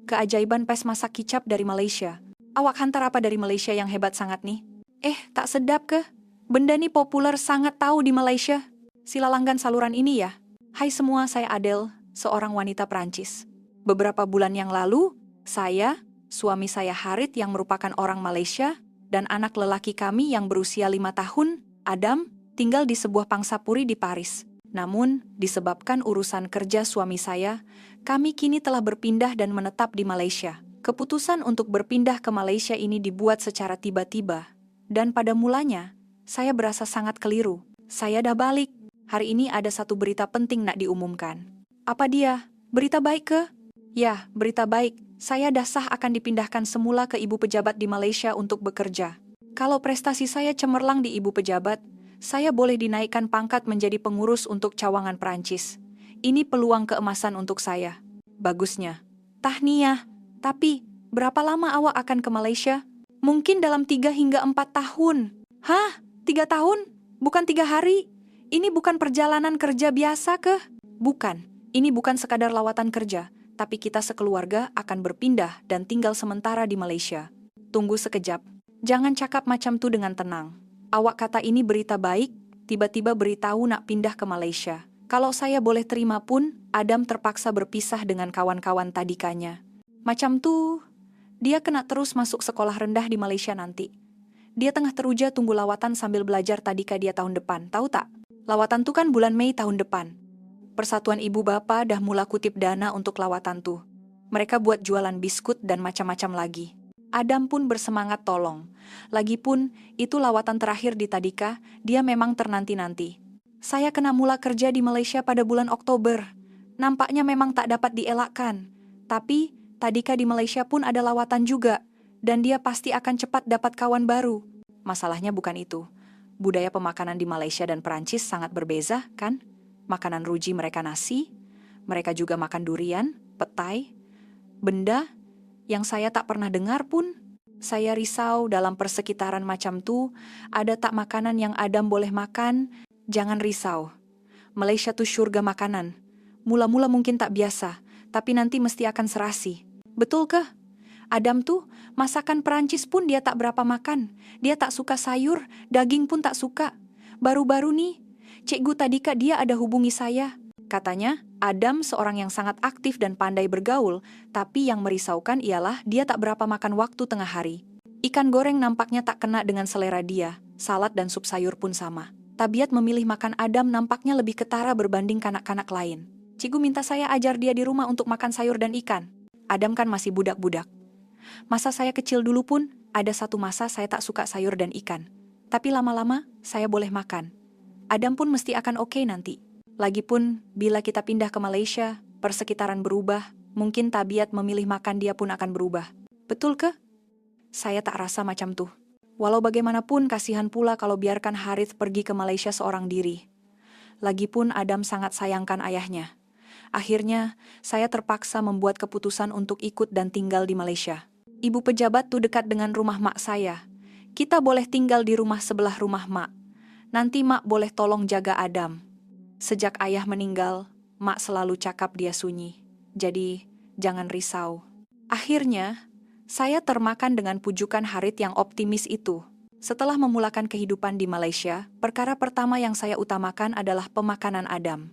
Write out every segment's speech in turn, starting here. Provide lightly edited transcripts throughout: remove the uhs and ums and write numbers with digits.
Keajaiban pes masak kicap dari Malaysia. Awak hantar apa dari Malaysia yang hebat sangat nih? Tak sedap ke? Benda nih populer sangat tahu di Malaysia. Sila langgan saluran ini ya. Hai semua, saya Adele, seorang wanita Perancis. Beberapa bulan yang lalu, saya, suami saya Harit yang merupakan orang Malaysia, dan anak lelaki kami yang berusia 5 tahun, Adam, tinggal di sebuah pangsapuri di Paris. Namun, disebabkan urusan kerja suami saya, kami kini telah berpindah dan menetap di Malaysia. Keputusan untuk berpindah ke Malaysia ini dibuat secara tiba-tiba. Dan pada mulanya, saya berasa sangat keliru. Saya dah balik. Hari ini ada satu berita penting nak diumumkan. Apa dia? Berita baik ke? Ya, berita baik. Saya dah sah akan dipindahkan semula ke ibu pejabat di Malaysia untuk bekerja. Kalau prestasi saya cemerlang di ibu pejabat, saya boleh dinaikkan pangkat menjadi pengurus untuk cawangan Perancis. Ini peluang keemasan untuk saya. Bagusnya. Tahniah. Tapi, berapa lama awak akan ke Malaysia? Mungkin dalam 3 hingga 4 tahun. Hah? 3 tahun? Bukan 3 hari? Ini bukan perjalanan kerja biasa ke? Bukan. Ini bukan sekadar lawatan kerja, tapi kita sekeluarga akan berpindah dan tinggal sementara di Malaysia. Tunggu sekejap. Jangan cakap macam tu dengan tenang. Awak kata ini berita baik, tiba-tiba beritahu nak pindah ke Malaysia. Kalau saya boleh terima pun, Adam terpaksa berpisah dengan kawan-kawan tadikanya. Macam tu, dia kena terus masuk sekolah rendah di Malaysia nanti. Dia tengah teruja tunggu lawatan sambil belajar tadika dia tahun depan, tahu tak? Lawatan tu kan bulan Mei tahun depan. Persatuan Ibu Bapa dah mula kutip dana untuk lawatan tu. Mereka buat jualan biskut dan macam-macam lagi. Adam pun bersemangat tolong. Lagipun, itu lawatan terakhir di tadika, dia memang ternanti-nanti. Saya kena mula kerja di Malaysia pada bulan Oktober. Nampaknya memang tak dapat dielakkan. Tapi, tadika di Malaysia pun ada lawatan juga. Dan dia pasti akan cepat dapat kawan baru. Masalahnya bukan itu. Budaya pemakanan di Malaysia dan Perancis sangat berbeza, kan? Makanan ruji mereka nasi, mereka juga makan durian, petai, benda yang saya tak pernah dengar pun. Saya risau dalam persekitaran macam tu, ada tak makanan yang Adam boleh makan? Jangan risau. Malaysia tu syurga makanan. Mula-mula mungkin tak biasa, tapi nanti mesti akan serasi. Betul kah? Adam tuh, masakan Perancis pun dia tak berapa makan. Dia tak suka sayur, daging pun tak suka. Baru-baru nih, Cikgu tadika dia ada hubungi saya. Katanya, Adam seorang yang sangat aktif dan pandai bergaul, tapi yang merisaukan ialah dia tak berapa makan waktu tengah hari. Ikan goreng nampaknya tak kena dengan selera dia, salad dan sup sayur pun sama. Tabiat memilih makan Adam nampaknya lebih ketara berbanding kanak-kanak lain. Cikgu minta saya ajar dia di rumah untuk makan sayur dan ikan. Adam kan masih budak-budak. Masa saya kecil dulu pun, ada satu masa saya tak suka sayur dan ikan. Tapi lama-lama, saya boleh makan. Adam pun mesti akan oke nanti. Lagipun, bila kita pindah ke Malaysia, persekitaran berubah, mungkin tabiat memilih makan dia pun akan berubah. Betul ke? Saya tak rasa macam tuh. Walau bagaimanapun kasihan pula kalau biarkan Harith pergi ke Malaysia seorang diri. Lagipun Adam sangat sayangkan ayahnya. Akhirnya, saya terpaksa membuat keputusan untuk ikut dan tinggal di Malaysia. Ibu pejabat tuh dekat dengan rumah mak saya. Kita boleh tinggal di rumah sebelah rumah mak. Nanti mak boleh tolong jaga Adam. Sejak ayah meninggal, mak selalu cakap dia sunyi. Jadi, jangan risau. Akhirnya, saya termakan dengan pujukan Harith yang optimis itu. Setelah memulakan kehidupan di Malaysia, perkara pertama yang saya utamakan adalah pemakanan Adam.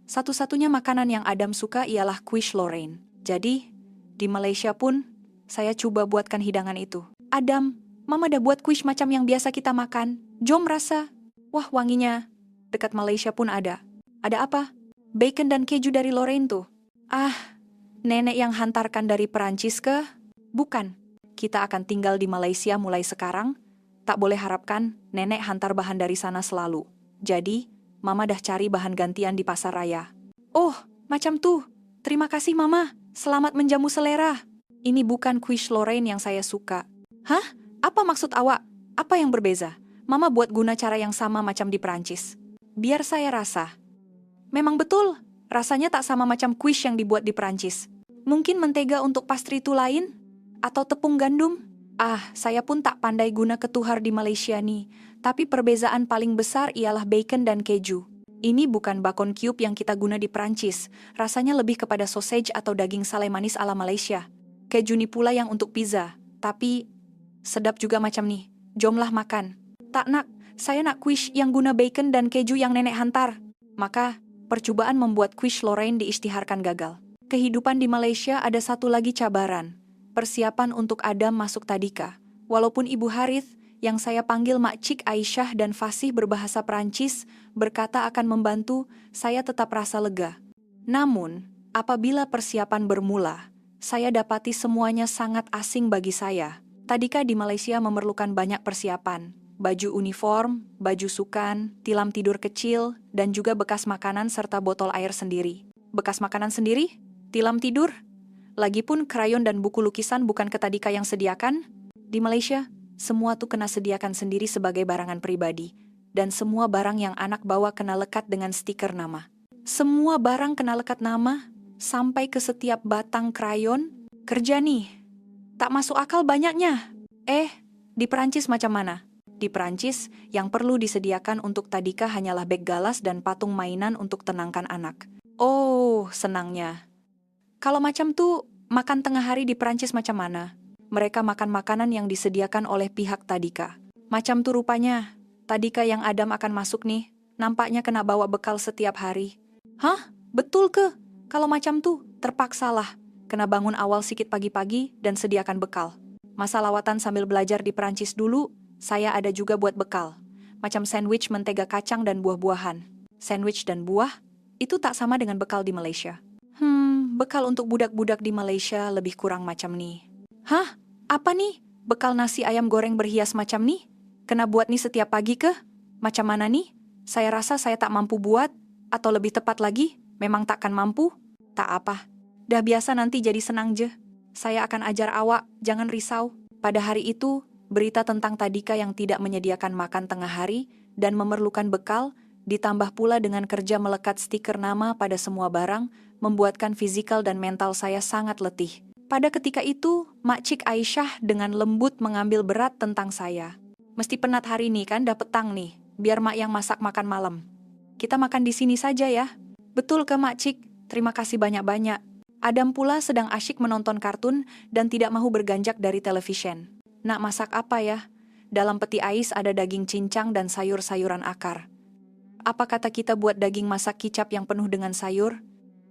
Satu-satunya makanan yang Adam suka ialah quiche Lorraine. Jadi, di Malaysia pun, saya coba buatkan hidangan itu. Adam, Mama dah buat quiche macam yang biasa kita makan. Jom rasa. Wah, wanginya. Dekat Malaysia pun ada. Ada apa? Bacon dan keju dari Lorraine tuh. Ah, nenek yang hantarkan dari Perancis ke? Bukan. Kita akan tinggal di Malaysia mulai sekarang. Tak boleh harapkan nenek hantar bahan dari sana selalu. Jadi, Mama dah cari bahan gantian di pasar raya. Oh, macam tuh. Terima kasih Mama. Selamat menjamu selera. Ini bukan quiche Lorraine yang saya suka. Hah? Apa maksud awak? Apa yang berbeza? Mama buat guna cara yang sama macam di Perancis. Biar saya rasa. Memang betul, rasanya tak sama macam quiche yang dibuat di Perancis. Mungkin mentega untuk pastry itu lain? Atau tepung gandum? Ah, saya pun tak pandai guna ketuhar di Malaysia nih. Tapi perbezaan paling besar ialah bacon dan keju. Ini bukan bacon cube yang kita guna di Prancis. Rasanya lebih kepada sausage atau daging sale manis ala Malaysia. Keju ni pula yang untuk pizza. Tapi, sedap juga macam nih. Jomlah makan. Tak nak, saya nak quiche yang guna bacon dan keju yang nenek hantar. Maka, percobaan membuat quiche Lorraine diisytiharkan gagal. Kehidupan di Malaysia ada satu lagi cabaran. Persiapan untuk Adam masuk tadika. Walaupun Ibu Harith, yang saya panggil Makcik Aisyah dan fasih berbahasa Perancis, berkata akan membantu, saya tetap rasa lega. Namun, apabila persiapan bermula, saya dapati semuanya sangat asing bagi saya. Tadika di Malaysia memerlukan banyak persiapan. Baju uniform, baju sukan, tilam tidur kecil, dan juga bekas makanan serta botol air sendiri. Bekas makanan sendiri? Tilam tidur? Lagipun krayon dan buku lukisan bukan ke Tadika yang sediakan? Di Malaysia, semua tuh kena sediakan sendiri sebagai barangan pribadi. Dan semua barang yang anak bawa kena lekat dengan stiker nama. Semua barang kena lekat nama, sampai ke setiap batang krayon. Kerja nih. Tak masuk akal banyaknya. Di Perancis macam mana? Di Perancis, yang perlu disediakan untuk Tadika hanyalah beg galas dan patung mainan untuk tenangkan anak. Oh, senangnya. Kalau macam tuh, makan tengah hari di Perancis macam mana? Mereka makan makanan yang disediakan oleh pihak Tadika. Macam tuh rupanya, Tadika yang Adam akan masuk nih, nampaknya kena bawa bekal setiap hari. Hah? Betul ke? Kalau macam tuh, terpaksalah. Kena bangun awal sikit pagi-pagi dan sediakan bekal. Masa lawatan sambil belajar di Perancis dulu, saya ada juga buat bekal. Macam sandwich mentega kacang dan buah-buahan. Sandwich dan buah, itu tak sama dengan bekal di Malaysia. Bekal untuk budak-budak di Malaysia lebih kurang macam nih. Hah? Apa nih? Bekal nasi ayam goreng berhias macam nih? Kena buat nih setiap pagi ke? Macam mana nih? Saya rasa saya tak mampu buat, atau lebih tepat lagi, memang takkan mampu. Tak apa. Dah biasa nanti jadi senang je. Saya akan ajar awak, jangan risau. Pada hari itu, berita tentang Tadika yang tidak menyediakan makan tengah hari dan memerlukan bekal, ditambah pula dengan kerja melekat stiker nama pada semua barang, membuatkan fisikal dan mental saya sangat letih. Pada ketika itu, Makcik Aisyah dengan lembut mengambil berat tentang saya. Mesti penat hari ini kan, dah petang nih, biar Mak yang masak makan malam. Kita makan di sini saja ya. Betul ke Makcik? Terima kasih banyak-banyak. Adam pula sedang asyik menonton kartun dan tidak mahu berganjak dari televisyen. Nak masak apa ya? Dalam peti ais ada daging cincang dan sayur-sayuran akar. Apa kata kita buat daging masak kicap yang penuh dengan sayur?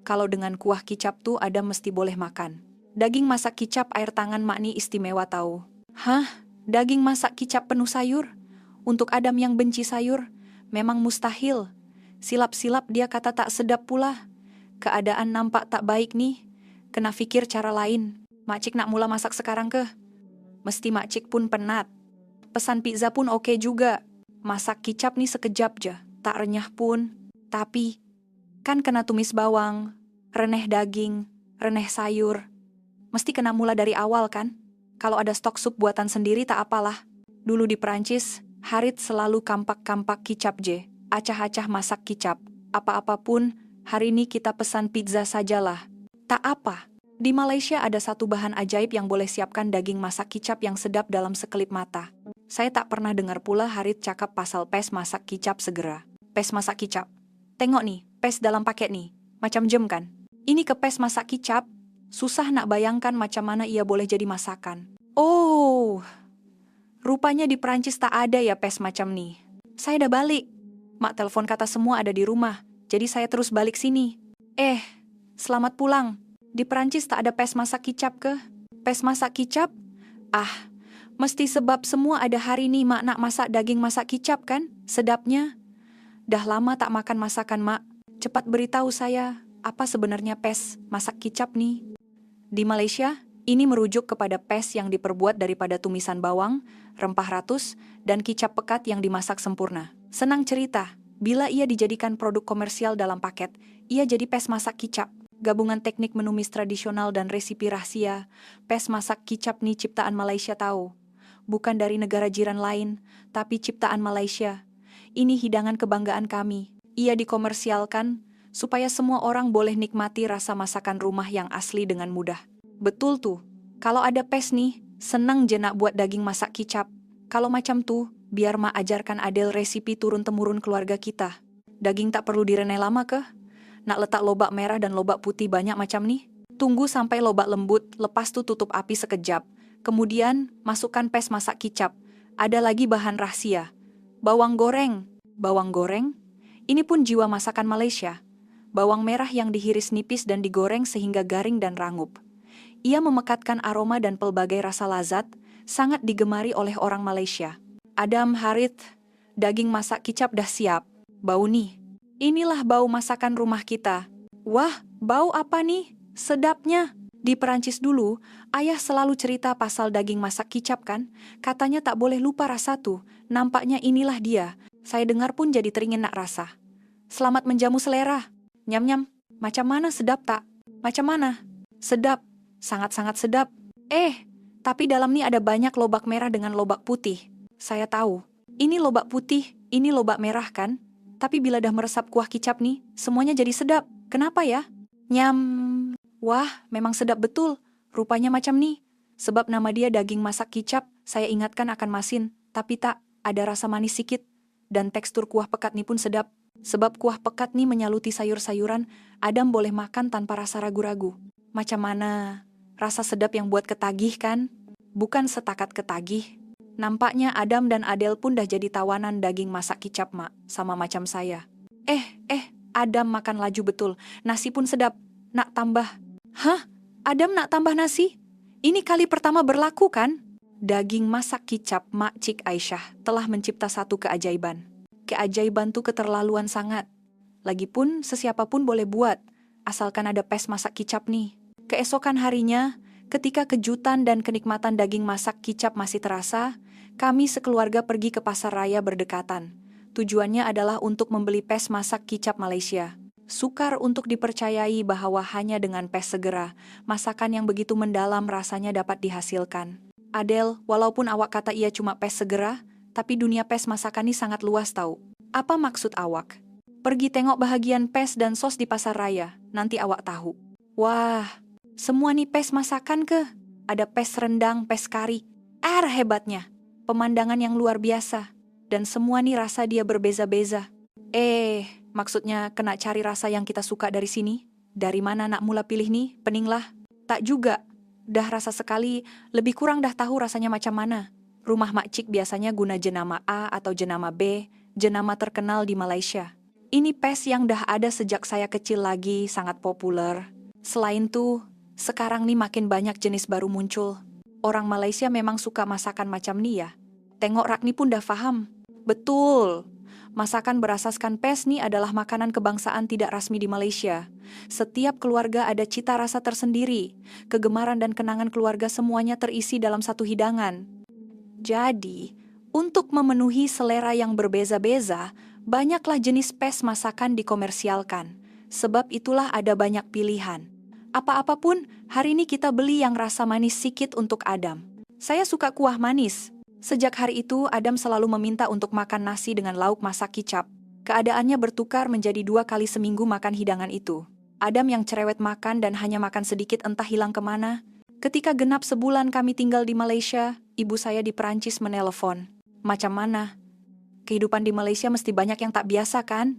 Kalau dengan kuah kicap tuh Adam mesti boleh makan. Daging masak kicap air tangan Mak ni istimewa tahu. Hah? Daging masak kicap penuh sayur? Untuk Adam yang benci sayur, memang mustahil. Silap-silap dia kata tak sedap pula. Keadaan nampak tak baik nih. Kena fikir cara lain. Makcik nak mula masak sekarang ke? Mesti Makcik pun penat. Pesan pizza pun oke juga. Masak kicap nih sekejap je. Tak renyah pun. Tapi, kan kena tumis bawang, reneh daging, reneh sayur. Mesti kena mula dari awal kan? Kalau ada stok sup buatan sendiri tak apalah. Dulu di Perancis, Harith selalu kampak-kampak kicap je. Acah-acah masak kicap. Apa-apapun, hari ini kita pesan pizza sajalah. Tak apa. Di Malaysia ada satu bahan ajaib yang boleh siapkan daging masak kicap yang sedap dalam sekelip mata. Saya tak pernah dengar pula Harith cakap pasal pes masak kicap segera. Pes masak kicap. Tengok nih, pes dalam paket nih. Macam jem kan? Ini ke pes masak kicap. Susah nak bayangkan macam mana ia boleh jadi masakan. Oh, rupanya di Perancis tak ada ya pes macam nih. Saya dah balik. Mak telepon kata semua ada di rumah. Jadi saya terus balik sini. Selamat pulang. Di Perancis tak ada pes masak kicap ke? Pes masak kicap? Mesti sebab semua ada hari ni Mak nak masak daging masak kicap kan? Sedapnya. Dah lama tak makan masakan Mak. Cepat beritahu saya, apa sebenarnya pes masak kicap nih? Di Malaysia, ini merujuk kepada pes yang diperbuat daripada tumisan bawang, rempah ratus, dan kicap pekat yang dimasak sempurna. Senang cerita, bila ia dijadikan produk komersial dalam paket, ia jadi pes masak kicap. Gabungan teknik menumis tradisional dan resipi rahasia, pes masak kicap nih ciptaan Malaysia tahu. Bukan dari negara jiran lain, tapi ciptaan Malaysia. Ini hidangan kebanggaan kami. Ia dikomersialkan supaya semua orang boleh nikmati rasa masakan rumah yang asli dengan mudah. Betul tuh. Kalau ada pes nih, senang je nak buat daging masak kicap. Kalau macam tuh, biar Mak ajarkan Adel resipi turun-temurun keluarga kita. Daging tak perlu direneh lama kah? Nak letak lobak merah dan lobak putih banyak macam nih? Tunggu sampai lobak lembut, lepas tu tutup api sekejap. Kemudian, masukkan pes masak kicap. Ada lagi bahan rahasia. Bawang goreng. Bawang goreng? Ini pun jiwa masakan Malaysia. Bawang merah yang dihiris nipis dan digoreng sehingga garing dan rangup. Ia memekatkan aroma dan pelbagai rasa lazat, sangat digemari oleh orang Malaysia. Adam, Harith, daging masak kicap dah siap. Bau nih. Inilah bau masakan rumah kita. Wah, bau apa nih? Sedapnya. Di Perancis dulu, ayah selalu cerita pasal daging masak kicap kan? Katanya tak boleh lupa rasa tuh. Nampaknya inilah dia. Saya dengar pun jadi teringin nak rasa. Selamat menjamu selera. Nyam-nyam. Macam mana, sedap tak? Macam mana? Sedap. Sangat-sangat sedap. Tapi dalam nih ada banyak lobak merah dengan lobak putih. Saya tahu. Ini lobak putih, ini lobak merah kan? Tapi bila dah meresap kuah kicap nih, semuanya jadi sedap. Kenapa ya? Nyam. Wah, memang sedap betul. Rupanya macam nih. Sebab nama dia daging masak kicap, saya ingatkan akan masin. Tapi tak, ada rasa manis sikit. Dan tekstur kuah pekat nih pun sedap. Sebab kuah pekat nih menyaluti sayur-sayuran, Adam boleh makan tanpa rasa ragu-ragu. Macam mana? Rasa sedap yang buat ketagih kan? Bukan setakat ketagih. Nampaknya Adam dan Adele pun dah jadi tawanan daging masak kicap, Mak. Sama macam saya. Adam makan laju betul. Nasi pun sedap. Nak tambah. Hah? Adam nak tambah nasi? Ini kali pertama berlaku kan? Daging masak kicap Mak Cik Aisyah telah mencipta satu keajaiban. Keajaiban tuh keterlaluan sangat. Lagipun sesiapapun boleh buat, asalkan ada pes masak kicap nih. Keesokan harinya, ketika kejutan dan kenikmatan daging masak kicap masih terasa, kami sekeluarga pergi ke pasar raya berdekatan. Tujuannya adalah untuk membeli pes masak kicap Malaysia. Sukar untuk dipercayai bahwa hanya dengan pes segera, masakan yang begitu mendalam rasanya dapat dihasilkan. Adele, walaupun awak kata ia cuma pes segera, tapi dunia pes masakan ini sangat luas tahu. Apa maksud awak? Pergi tengok bahagian pes dan sos di pasar raya, nanti awak tahu. Wah, semua nih pes masakan ke? Ada pes rendang, pes kari. Hebatnya. Pemandangan yang luar biasa. Dan semua nih rasa dia berbeza-beza. Maksudnya kena cari rasa yang kita suka dari sini? Dari mana nak mula pilih nih? Peninglah. Tak juga. Dah rasa sekali, lebih kurang dah tahu rasanya macam mana. Rumah makcik biasanya guna jenama A atau jenama B, jenama terkenal di Malaysia. Ini pes yang dah ada sejak saya kecil lagi, sangat populer. Selain tuh, sekarang nih makin banyak jenis baru muncul. Orang Malaysia memang suka masakan macam nih ya. Tengok Rakni pun dah faham. Betul. Masakan berasaskan pes nih adalah makanan kebangsaan tidak rasmi di Malaysia. Setiap keluarga ada cita rasa tersendiri. Kegemaran dan kenangan keluarga semuanya terisi dalam satu hidangan. Jadi, untuk memenuhi selera yang berbeza-beza, banyaklah jenis pes masakan dikomersialkan. Sebab itulah ada banyak pilihan. Apa-apapun, hari ini kita beli yang rasa manis sikit untuk Adam. Saya suka kuah manis. Sejak hari itu, Adam selalu meminta untuk makan nasi dengan lauk masak kicap. Keadaannya bertukar menjadi 2 kali seminggu makan hidangan itu. Adam yang cerewet makan dan hanya makan sedikit entah hilang kemana. Ketika genap sebulan kami tinggal di Malaysia, ibu saya di Perancis menelepon. Macam mana? Kehidupan di Malaysia mesti banyak yang tak biasa kan?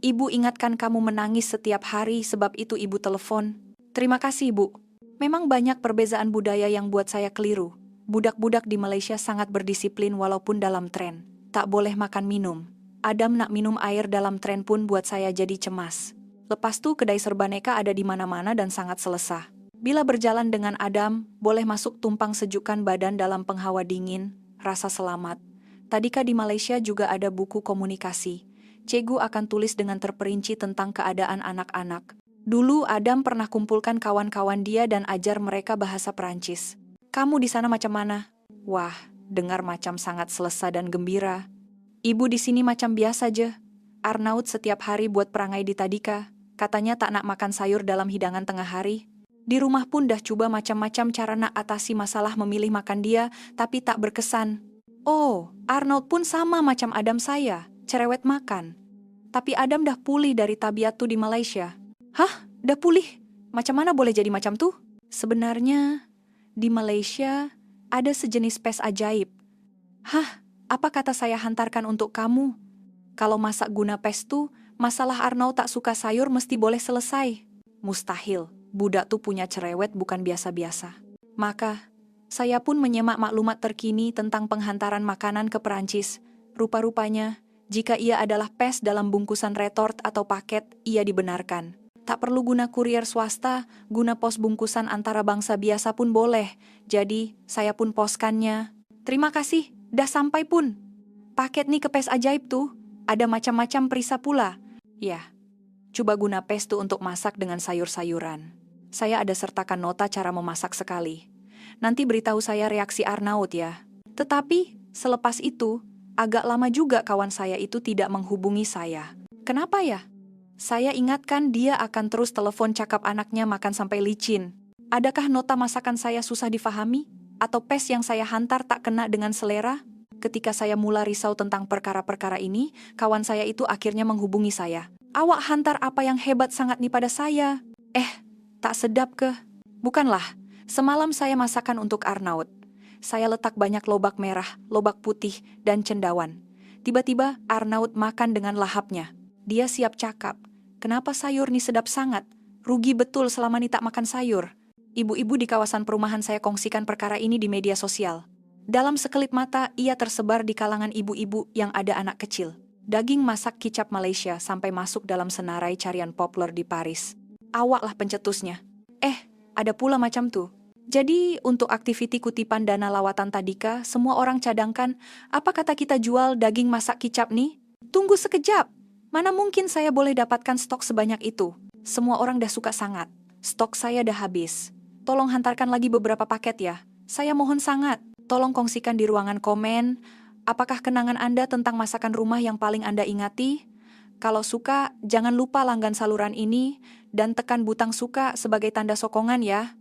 Ibu ingatkan kamu menangis setiap hari sebab itu ibu telepon. Terima kasih, Bu. Memang banyak perbezaan budaya yang buat saya keliru. Budak-budak di Malaysia sangat berdisiplin walaupun dalam tren. Tak boleh makan minum. Adam nak minum air dalam tren pun buat saya jadi cemas. Lepas tu kedai serbaneka ada di mana-mana dan sangat selesai. Bila berjalan dengan Adam, boleh masuk tumpang sejukkan badan dalam penghawa dingin, rasa selamat. Tadika di Malaysia juga ada buku komunikasi. Cikgu akan tulis dengan terperinci tentang keadaan anak-anak. Dulu Adam pernah kumpulkan kawan-kawan dia dan ajar mereka bahasa Perancis. Kamu di sana macam mana? Wah, dengar macam sangat selesa dan gembira. Ibu di sini macam biasa aja. Arnaud setiap hari buat perangai di Tadika. Katanya tak nak makan sayur dalam hidangan tengah hari. Di rumah pun dah coba macam-macam cara nak atasi masalah memilih makan dia, tapi tak berkesan. Oh, Arnaud pun sama macam Adam saya, cerewet makan. Tapi Adam dah pulih dari tabiat tuh di Malaysia. Hah? Dah pulih? Macam mana boleh jadi macam tuh? Sebenarnya, di Malaysia ada sejenis pes ajaib. Hah? Apa kata saya hantarkan untuk kamu? Kalau masak guna pes tuh, Masalah Arnaud tak suka sayur mesti boleh selesai. Mustahil, budak tuh punya cerewet bukan biasa-biasa. Maka, saya pun menyemak maklumat terkini tentang penghantaran makanan ke Perancis. Rupa-rupanya, jika ia adalah pes dalam bungkusan retort atau paket, ia dibenarkan. Tak perlu guna kurier swasta, guna pos bungkusan antara bangsa biasa pun boleh. Jadi, saya pun poskannya. Terima kasih, dah sampai pun. Paket nih ke pes ajaib tuh, ada macam-macam perisa pula. Ya, coba guna pes tuh untuk masak dengan sayur-sayuran. Saya ada sertakan nota cara memasak sekali. Nanti beritahu saya reaksi Arnaud ya. Tetapi, selepas itu, agak lama juga kawan saya itu tidak menghubungi saya. Kenapa ya? Saya ingatkan dia akan terus telepon cakap anaknya makan sampai licin. Adakah nota masakan saya susah difahami? Atau pes yang saya hantar tak kena dengan selera? Ketika saya mulai risau tentang perkara-perkara ini, kawan saya itu akhirnya menghubungi saya. Awak hantar apa yang hebat sangat nih pada saya? Tak sedap ke? Bukanlah, semalam saya masakan untuk Arnaud. Saya letak banyak lobak merah, lobak putih, dan cendawan. Tiba-tiba Arnaud makan dengan lahapnya. Dia siap cakap, kenapa sayur nih sedap sangat? Rugi betul selama nih tak makan sayur. Ibu-ibu di kawasan perumahan saya kongsikan perkara ini di media sosial. Dalam sekelip mata, ia tersebar di kalangan ibu-ibu yang ada anak kecil. Daging masak kicap Malaysia sampai masuk dalam senarai carian populer di Paris. Awaklah pencetusnya. Ada pula macam tuh. Jadi, untuk aktiviti kutipan dana lawatan tadika, semua orang cadangkan, apa kata kita jual daging masak kicap nih? Tunggu sekejap. Mana mungkin saya boleh dapatkan stok sebanyak itu? Semua orang dah suka sangat. Stok saya dah habis. Tolong hantarkan lagi beberapa paket ya. Saya mohon sangat. Tolong kongsikan di ruangan komen, apakah kenangan Anda tentang masakan rumah yang paling Anda ingati? Kalau suka, jangan lupa langgan saluran ini dan tekan butang suka sebagai tanda sokongan ya.